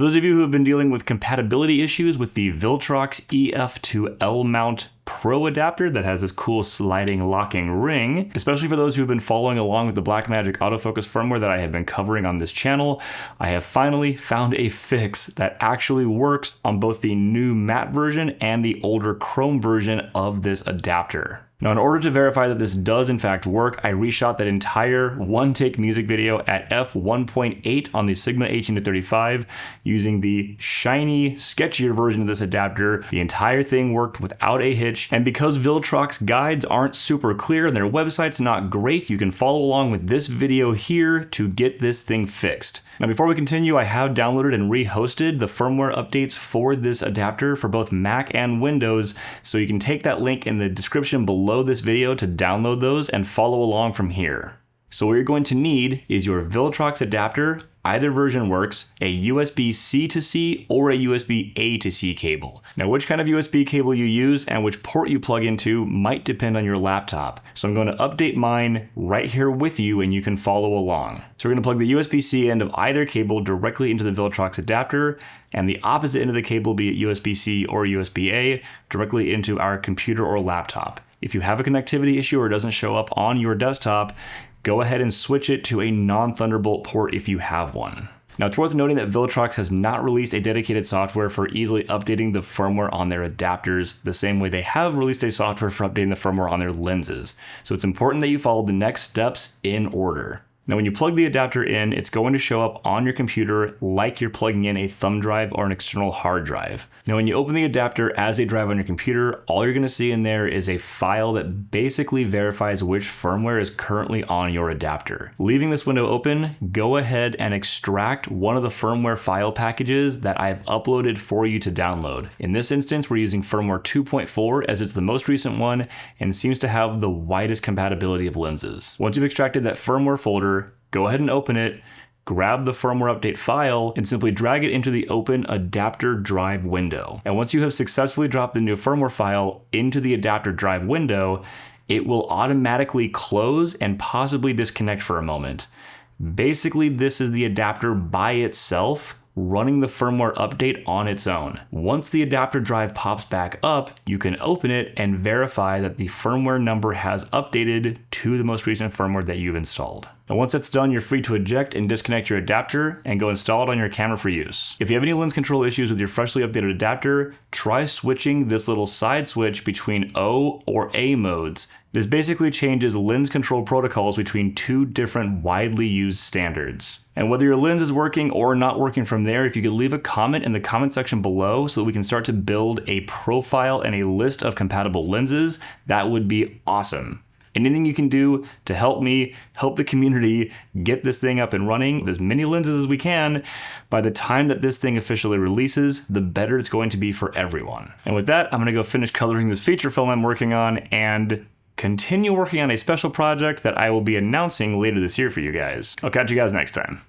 For those of you who have been dealing with compatibility issues with the Viltrox EF-L mount Pro adapter that has this cool sliding locking ring, especially for those who have been following along with the Blackmagic autofocus firmware that I have been covering on this channel, I have finally found a fix that actually works on both the new matte version and the older chrome version of this adapter. Now, in order to verify that this does in fact work, I reshot that entire one-take music video at f1.8 on the Sigma 18-35 using the shiny, sketchier version of this adapter. The entire thing worked without a hitch, and because Viltrox guides aren't super clear and their website's not great, you can follow along with this video here to get this thing fixed. Now, before we continue, I have downloaded and re-hosted the firmware updates for this adapter for both Mac and Windows, so you can take that link in the description below this video to download those and follow along from here. So what you're going to need is your Viltrox adapter. Either version works, a USB-C to C or a USB-A to C cable. Now, which kind of USB cable you use and which port you plug into might depend on your laptop. So I'm going to update mine right here with you and you can follow along. So we're going to plug the USB-C end of either cable directly into the Viltrox adapter, and the opposite end of the cable, be it USB-C or USB-A, directly into our computer or laptop. If you have a connectivity issue or it doesn't show up on your desktop, go ahead and switch it to a non-Thunderbolt port if you have one. Now, it's worth noting that Viltrox has not released a dedicated software for easily updating the firmware on their adapters, the same way they have released a software for updating the firmware on their lenses. So it's important that you follow the next steps in order. Now, when you plug the adapter in, it's going to show up on your computer like you're plugging in a thumb drive or an external hard drive. Now, when you open the adapter as a drive on your computer, all you're going to see in there is a file that basically verifies which firmware is currently on your adapter. Leaving this window open, go ahead and extract one of the firmware file packages that I've uploaded for you to download. In this instance, we're using firmware 2.4 as it's the most recent one and seems to have the widest compatibility of lenses. Once you've extracted that firmware folder, go ahead and open it, grab the firmware update file, and simply drag it into the open adapter drive window. And once you have successfully dropped the new firmware file into the adapter drive window, it will automatically close and possibly disconnect for a moment. Basically, this is the adapter by itself running the firmware update on its own. Once the adapter drive pops back up, you can open it and verify that the firmware number has updated to the most recent firmware that you've installed. And once that's done, you're free to eject and disconnect your adapter and go install it on your camera for use. If you have any lens control issues with your freshly updated adapter, try switching this little side switch between O or A modes. This basically changes lens control protocols between two different widely used standards. And whether your lens is working or not working from there, if you could leave a comment in the comment section below so that we can start to build a profile and a list of compatible lenses, that would be awesome. Anything you can do to help me, help the community get this thing up and running with as many lenses as we can, by the time that this thing officially releases, the better it's going to be for everyone. And with that, I'm gonna go finish coloring this feature film I'm working on and continue working on a special project that I will be announcing later this year for you guys. I'll catch you guys next time.